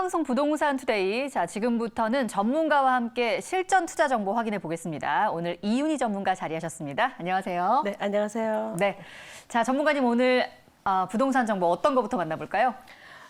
생방송 부동산 투데이. 자, 지금부터는 전문가와 함께 실전 투자 정보 확인해 보겠습니다. 오늘 이윤희 전문가 자리하셨습니다. 안녕하세요. 네, 안녕하세요. 네. 자, 전문가님 오늘 부동산 정보 어떤 거부터 만나볼까요?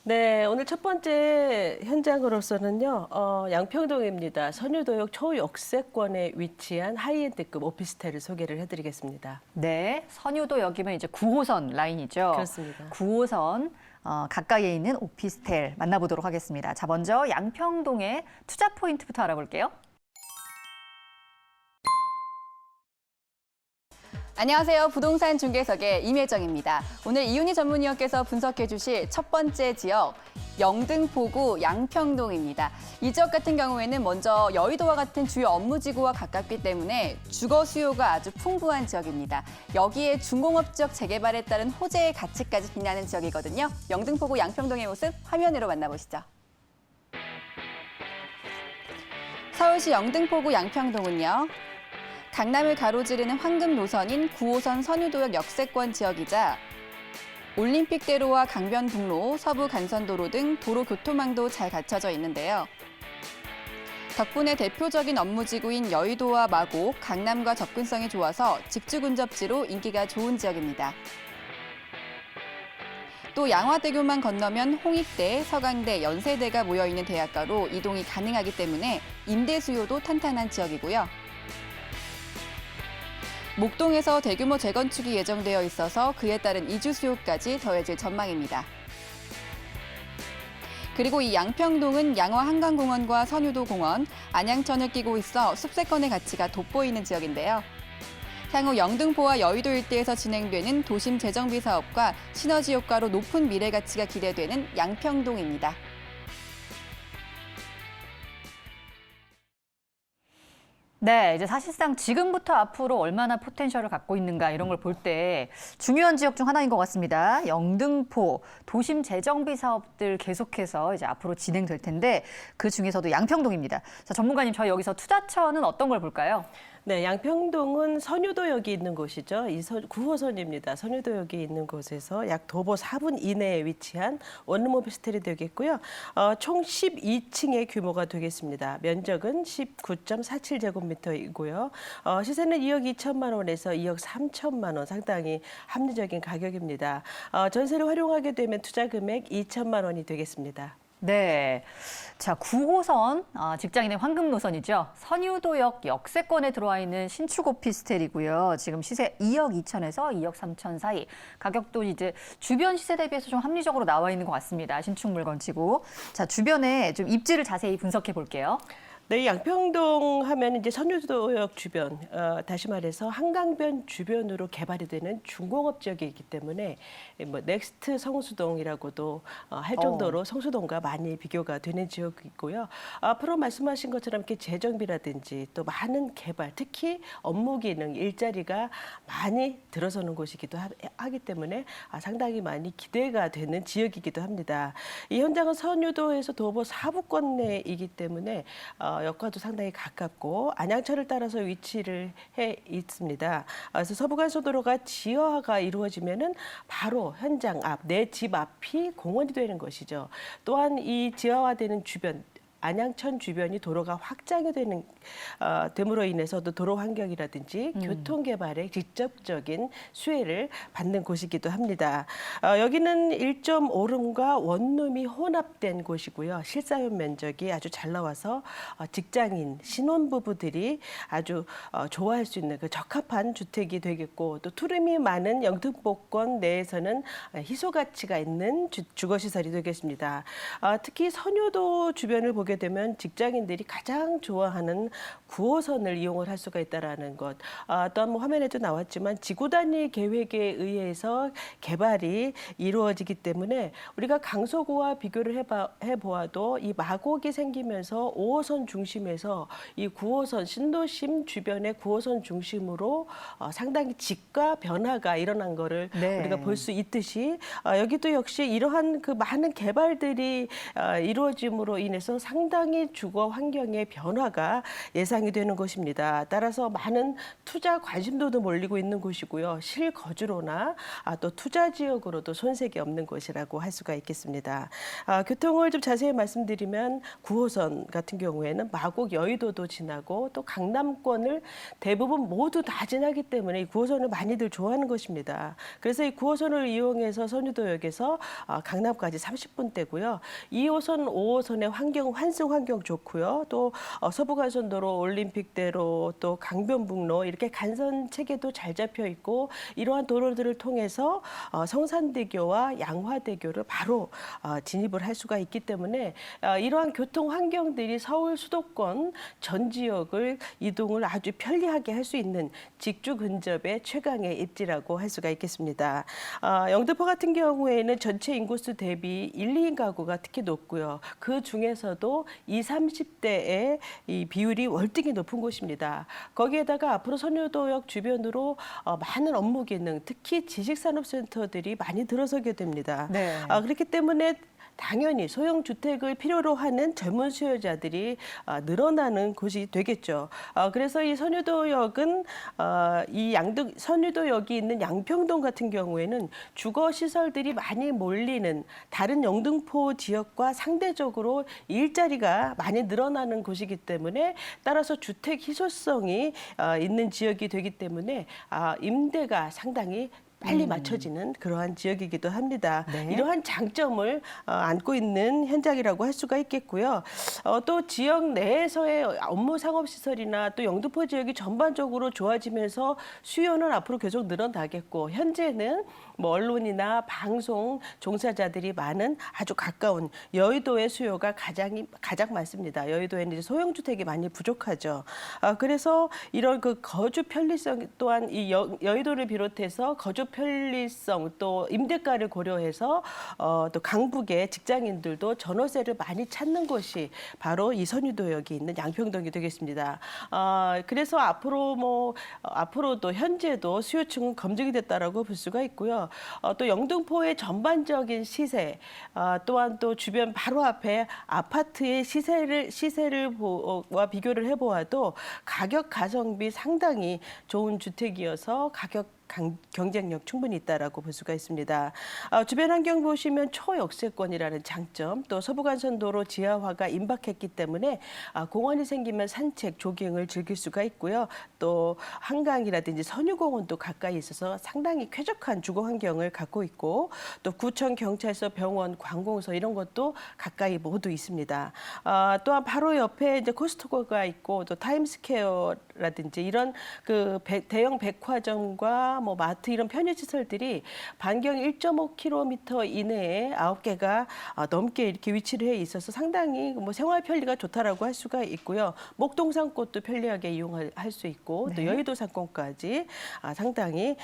네, 오늘 첫 번째 현장으로서는요, 양평동입니다. 선유도역 초역세권에 위치한 하이엔드급 오피스텔을 소개를 해드리겠습니다. 네, 선유도역이면 이제 9호선 라인이죠. 그렇습니다. 9호선 가까이에 있는 오피스텔 만나보도록 하겠습니다. 자, 먼저 양평동의 투자 포인트부터 알아볼게요. 안녕하세요. 부동산 중개석의 임혜정입니다. 오늘 이윤희 전문위원께서 분석해 주실 첫 번째 지역, 영등포구 양평동입니다. 이 지역 같은 경우에는 먼저 여의도와 같은 주요 업무지구와 가깝기 때문에 주거 수요가 아주 풍부한 지역입니다. 여기에 중공업 지역 재개발에 따른 호재의 가치까지 빛나는 지역이거든요. 영등포구 양평동의 모습 화면으로 만나보시죠. 서울시 영등포구 양평동은요. 강남을 가로지르는 황금 노선인 9호선 선유도역 역세권 지역이자 올림픽대로와 강변북로, 서부 간선도로 등 도로 교통망도 잘 갖춰져 있는데요. 덕분에 대표적인 업무지구인 여의도와 마곡, 강남과 접근성이 좋아서 직주근접지로 인기가 좋은 지역입니다. 또 양화대교만 건너면 홍익대, 서강대, 연세대가 모여있는 대학가로 이동이 가능하기 때문에 임대 수요도 탄탄한 지역이고요. 목동에서 대규모 재건축이 예정되어 있어서 그에 따른 이주 수요까지 더해질 전망입니다. 그리고 이 양평동은 양화 한강공원과 선유도 공원, 안양천을 끼고 있어 숲세권의 가치가 돋보이는 지역인데요. 향후 영등포와 여의도 일대에서 진행되는 도심 재정비 사업과 시너지 효과로 높은 미래 가치가 기대되는 양평동입니다. 네, 이제 사실상 지금부터 앞으로 얼마나 포텐셜을 갖고 있는가 이런 걸 볼 때 중요한 지역 중 하나인 것 같습니다. 영등포 도심 재정비 사업들 계속해서 이제 앞으로 진행될 텐데 그 중에서도 양평동입니다. 자, 전문가님, 저희 여기서 투자처는 어떤 걸 볼까요? 네, 양평동은 선유도역이 있는 곳이죠. 9호선입니다. 선유도역이 있는 곳에서 약 도보 4분 이내에 위치한 원룸 오피스텔이 되겠고요. 총 12층의 규모가 되겠습니다. 면적은 19.47제곱미터이고요. 시세는 2억 2천만 원에서 2억 3천만 원, 상당히 합리적인 가격입니다. 전세를 활용하게 되면 투자 금액 2천만 원이 되겠습니다. 네. 자, 9호선, 직장인의 황금 노선이죠. 선유도역 역세권에 들어와 있는 신축 오피스텔이고요. 지금 시세 2억 2천에서 2억 3천 사이. 가격도 이제 주변 시세 대비해서 좀 합리적으로 나와 있는 것 같습니다. 신축 물건치고. 자, 주변에 좀 입지를 자세히 분석해 볼게요. 네, 양평동 하면 이제 선유도역 주변, 다시 말해서 한강변 주변으로 개발이 되는 중공업 지역이기 때문에 뭐 넥스트 성수동이라고도 할 정도로 성수동과 많이 비교가 되는 지역이고요. 앞으로 말씀하신 것처럼 이렇게 재정비라든지 또 많은 개발, 특히 업무 기능, 일자리가 많이 들어서는 곳이기도 하기 때문에 상당히 많이 기대가 되는 지역이기도 합니다. 이 현장은 선유도에서 도보 4부권 내이기 때문에 역과도 상당히 가깝고 안양천을 따라서 위치를 해 있습니다. 그래서 서부간선도로가 지하화가 이루어지면은 바로 현장 앞, 내 집 앞이 공원이 되는 것이죠. 또한 이 지하화되는 주변, 안양천 주변이 도로가 확장이 됨으로 인해서도 도로 환경이라든지 교통 개발에 직접적인 수혜를 받는 곳이기도 합니다. 여기는 1.5룸과 원룸이 혼합된 곳이고요. 실사용 면적이 아주 잘 나와서 직장인, 신혼부부들이 아주 좋아할 수 있는 그 적합한 주택이 되겠고, 또 투룸이 많은 영등포권 내에서는 희소 가치가 있는 주거시설이 되겠습니다. 특히 선유도 주변을 보게 되면 직장인들이 가장 좋아하는 9호선을 이용을 할 수가 있다는 것. 또한 뭐 화면에도 나왔지만 지구 단위 계획에 의해서 개발이 이루어지기 때문에 우리가 강서구와 비교를 해보아도 이 마곡이 생기면서 5호선 중심에서 이 9호선 신도심 주변의 9호선 중심으로 상당히 직과 변화가 일어난 거를 우리가 볼 수 있듯이 여기도 역시 이러한 그 많은 개발들이 이루어짐으로 인해서 상당히 상당히 주거 환경의 변화가 예상이 되는 곳입니다. 따라서 많은 투자 관심도도 몰리고 있는 곳이고요. 실거주로나 또 투자 지역으로도 손색이 없는 곳이라고 할 수가 있겠습니다. 교통을 좀 자세히 말씀드리면 9호선 같은 경우에는 마곡 여의도도 지나고 또 강남권을 대부분 모두 다 지나기 때문에 이 9호선을 많이들 좋아하는 것입니다. 그래서 이 9호선을 이용해서 선유도역에서 강남까지 30분대고요. 2호선, 5호선의 환승 환경 좋고요. 또 서부간선도로, 올림픽대로, 또 강변북로 이렇게 간선 체계도 잘 잡혀 있고 이러한 도로들을 통해서 성산대교와 양화대교를 바로 진입을 할 수가 있기 때문에 이러한 교통 환경들이 서울 수도권 전 지역을 이동을 아주 편리하게 할 수 있는 직주 근접의 최강의 입지라고 할 수가 있겠습니다. 영등포 같은 경우에는 전체 인구수 대비 1, 2인 가구가 특히 높고요. 그 중에서도 20, 30대의 이 비율이 월등히 높은 곳입니다. 거기에다가 앞으로 선유도역 주변으로 많은 업무 기능, 특히 지식산업센터들이 많이 들어서게 됩니다. 네. 그렇기 때문에 당연히 소형 주택을 필요로 하는 젊은 수요자들이 늘어나는 곳이 되겠죠. 그래서 이 선유도역은 이 선유도역이 있는 양평동 같은 경우에는 주거 시설들이 많이 몰리는 다른 영등포 지역과 상대적으로 일자리가 많이 늘어나는 곳이기 때문에 따라서 주택 희소성이 있는 지역이 되기 때문에 임대가 상당히 빨리 맞춰지는 그러한 지역이기도 합니다. 네. 이러한 장점을 안고 있는 현장이라고 할 수가 있겠고요. 또 지역 내에서의 업무 상업시설이나 또 영등포 지역이 전반적으로 좋아지면서 수요는 앞으로 계속 늘어나겠고 현재는 뭐 언론이나 방송 종사자들이 많은 아주 가까운 여의도의 수요가 가장 많습니다. 여의도에는 이제 소형주택이 많이 부족하죠. 그래서 이런 그 거주 편리성 또한 이 여의도를 비롯해서 거주 편리성 또 임대가를 고려해서 또 강북의 직장인들도 전월세를 많이 찾는 곳이 바로 이 선유도역이 있는 양평동이 되겠습니다. 그래서 앞으로도 현재도 수요층은 검증이 됐다라고 볼 수가 있고요. 또 영등포의 전반적인 시세 또한 또 주변 바로 앞에 아파트의 시세와 비교를 해보아도 가격 가성비 상당히 좋은 주택이어서 가격 경쟁력 충분히 있다라고 볼 수가 있습니다. 주변 환경 보시면 초역세권이라는 장점, 또 서부간선도로 지하화가 임박했기 때문에 공원이 생기면 산책, 조깅을 즐길 수가 있고요. 또 한강이라든지 선유공원도 가까이 있어서 상당히 쾌적한 주거 환경을 갖고 있고 또 구청, 경찰서, 병원, 관공서 이런 것도 가까이 모두 있습니다. 또한 바로 옆에 이제 코스트코가 있고 또 타임스퀘어라든지 이런 그 대형 백화점과 뭐 마트 이런 편의시설들이 반경 1.5km 이내에 9개가 넘게 이렇게 위치를 해 있어서 상당히 뭐 생활 편리가 좋다라고 할 수가 있고요. 목동산권도 편리하게 이용할 수 있고 또 여의도 상권까지 상당히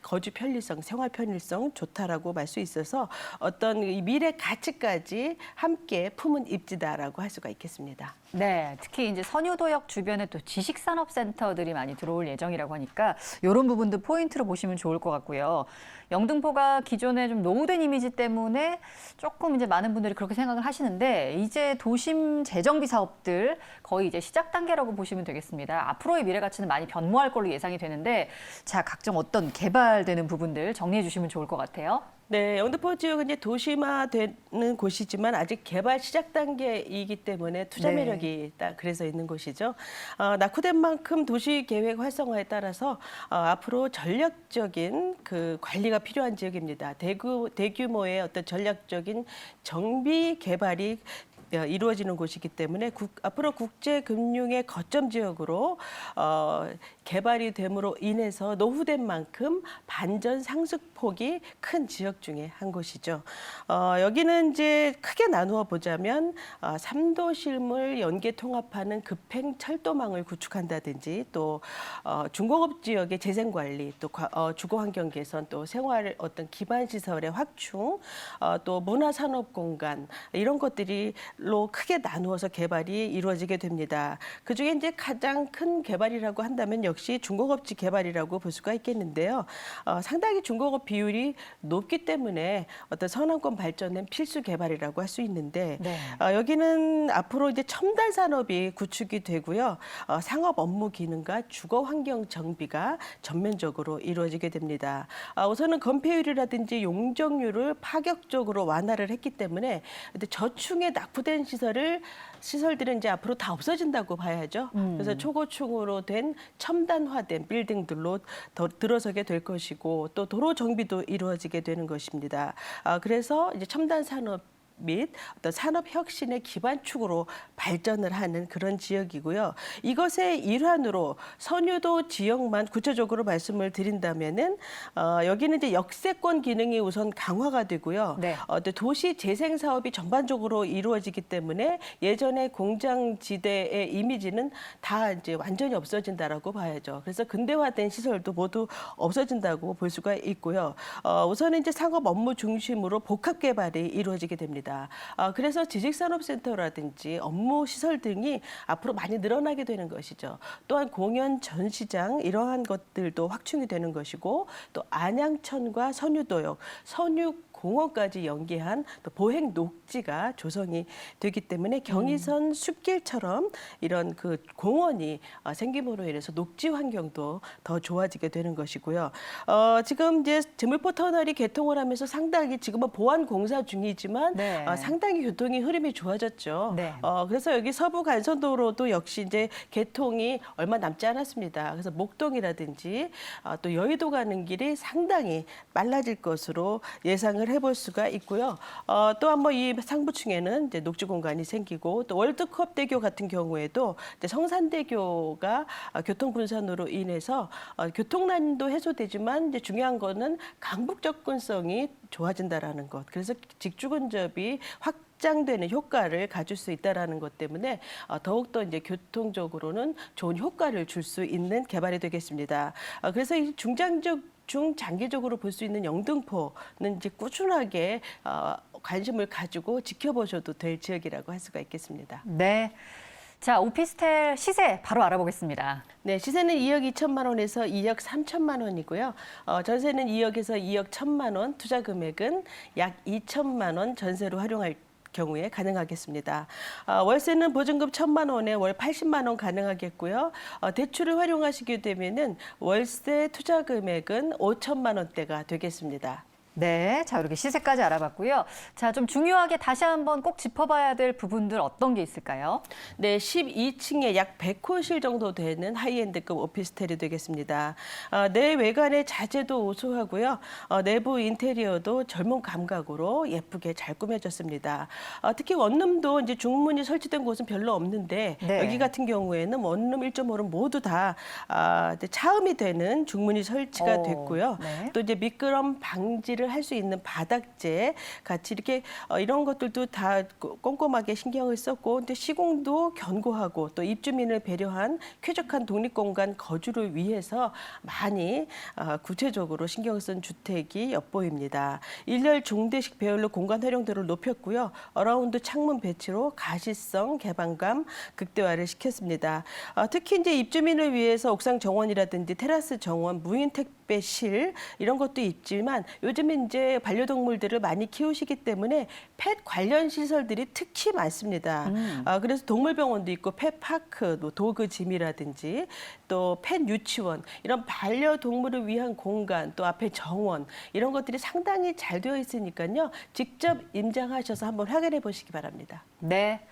거주 편리성, 생활 편리성 좋다라고 말 수 있어서 어떤 이 미래 가치까지 함께 품은 입지다라고 할 수가 있겠습니다. 네, 특히 이제 선유도역 주변에 또 지식산업센터들이 많이 들어올 예정이라고 하니까 이런 부분도 포인트로 보시면 좋을 것 같고요. 영등포가 기존에 좀 노후된 이미지 때문에 조금 이제 많은 분들이 그렇게 생각을 하시는데 이제 도심 재정비 사업들 거의 이제 시작 단계라고 보시면 되겠습니다. 앞으로의 미래 가치는 많이 변모할 걸로 예상이 되는데 자, 각종 어떤 개발되는 부분들 정리해 주시면 좋을 것 같아요. 네, 영등포 지역은 이제 도시화되는 곳이지만 아직 개발 시작 단계이기 때문에 투자 네. 매력이 딱 그래서 있는 곳이죠. 낙후된 만큼 도시 계획 활성화에 따라서 앞으로 전략적인 그 관리가 필요한 지역입니다. 대규모의 어떤 전략적인 정비 개발이 이루어지는 곳이기 때문에 앞으로 국제금융의 거점 지역으로 개발이 됨으로 인해서 노후된 만큼 반전 상승폭이 큰 지역 중에 한 곳이죠. 여기는 이제 크게 나누어 보자면 3도 실물 연계 통합하는 급행 철도망을 구축한다든지 또 중공업 지역의 재생 관리, 또 주거 환경 개선, 또 생활 어떤 기반 시설의 확충, 또 문화 산업 공간 이런 것들이 시설로 크게 나누어서 개발이 이루어지게 됩니다. 그중에 이제 가장 큰 개발이라고 한다면 역시 중공업지 개발이라고 볼 수가 있겠는데요. 상당히 중공업 비율이 높기 때문에 어떤 서남권 발전은 필수 개발이라고 할 수 있는데 네. 여기는 앞으로 이제 첨단 산업이 구축이 되고요. 상업 업무 기능과 주거 환경 정비가 전면적으로 이루어지게 됩니다. 우선은 건폐율이라든지 용적률을 파격적으로 완화를 했기 때문에 저층에 낙후된 시설들은 이제 앞으로 다 없어진다고 봐야죠. 그래서 초고층으로 된 첨단화된 빌딩들로 더 들어서게 될 것이고 또 도로 정비도 이루어지게 되는 것입니다. 그래서 이제 첨단 산업 및 어떤 산업 혁신의 기반축으로 발전을 하는 그런 지역이고요. 이것의 일환으로 선유도 지역만 구체적으로 말씀을 드린다면은 여기는 이제 역세권 기능이 우선 강화가 되고요. 네. 또 도시 재생 사업이 전반적으로 이루어지기 때문에 예전의 공장지대의 이미지는 다 이제 완전히 없어진다라고 봐야죠. 그래서 근대화된 시설도 모두 없어진다고 볼 수가 있고요. 우선은 이제 상업 업무 중심으로 복합 개발이 이루어지게 됩니다. 그래서 지식산업센터라든지 업무 시설 등이 앞으로 많이 늘어나게 되는 것이죠. 또한 공연 전시장 이러한 것들도 확충이 되는 것이고 또 안양천과 선유도역, 선유공원까지 연계한 또 보행 녹지가 조성이 되기 때문에 경의선 숲길처럼 이런 그 공원이 생김으로 인해서 녹지 환경도 더 좋아지게 되는 것이고요. 지금 이제 드물포 터널이 개통을 하면서 상당히 지금은 보완 공사 중이지만 네. 상당히 교통의 흐름이 좋아졌죠. 네. 그래서 여기 서부 간선도로도 역시 이제 개통이 얼마 남지 않았습니다. 그래서 목동이라든지 또 여의도 가는 길이 상당히 빨라질 것으로 예상을 해볼 수가 있고요. 또한 뭐 이 상부층에는 이제 녹지 공간이 생기고 또 월드컵 대교 같은 경우에도 이제 성산대교가 교통 분산으로 인해서 교통난도 해소되지만 이제 중요한 거는 강북 접근성이 좋아진다라는 것. 그래서 직주 근접이 확장되는 효과를 가질 수 있다라는 것 때문에 더욱더 이제 교통적으로는 좋은 효과를 줄 수 있는 개발이 되겠습니다. 그래서 이 중장기적으로 볼 수 있는 영등포는 이제 꾸준하게 관심을 가지고 지켜보셔도 될 지역이라고 할 수가 있겠습니다. 네. 자, 오피스텔 시세 바로 알아보겠습니다. 네, 시세는 2억 2천만 원에서 2억 3천만 원이고요. 전세는 2억에서 2억 1천만 원, 투자 금액은 약 2천만 원 전세로 활용할 경우에 가능하겠습니다. 월세는 보증금 1천만 원에 월 80만 원 가능하겠고요. 대출을 활용하시게 되면은 월세 투자 금액은 5천만 원대가 되겠습니다. 네, 자 이렇게 시세까지 알아봤고요. 자, 좀 중요하게 다시 한번 꼭 짚어봐야 될 부분들 어떤 게 있을까요? 네, 12층에 약 100호실 정도 되는 하이엔드급 오피스텔이 되겠습니다. 내외관의 자재도 우수하고요. 내부 인테리어도 젊은 감각으로 예쁘게 잘 꾸며졌습니다. 특히 원룸도 이제 중문이 설치된 곳은 별로 없는데 네. 여기 같은 경우에는 원룸 1.5룸 모두 다 이제 차음이 되는 중문이 설치가 됐고요. 네. 또 이제 미끄럼 방지를 할 수 있는 바닥재 같이 이렇게 이런 것들도 다 꼼꼼하게 신경을 썼고 근데 시공도 견고하고 또 입주민을 배려한 쾌적한 독립공간 거주를 위해서 많이 구체적으로 신경을 쓴 주택이 엿보입니다. 일렬 종대식 배열로 공간 활용도를 높였고요. 어라운드 창문 배치로 가시성 개방감 극대화를 시켰습니다. 특히 이제 입주민을 위해서 옥상 정원이라든지 테라스 정원, 무인 택배실 이런 것도 있지만 요즘에 이제 반려동물들을 많이 키우시기 때문에 펫 관련 시설들이 특히 많습니다. 그래서 동물병원도 있고 펫파크, 도그짐이라든지 또 펫 유치원 이런 반려동물을 위한 공간 또 앞에 정원 이런 것들이 상당히 잘 되어 있으니까요. 직접 임장하셔서 한번 확인해 보시기 바랍니다. 네.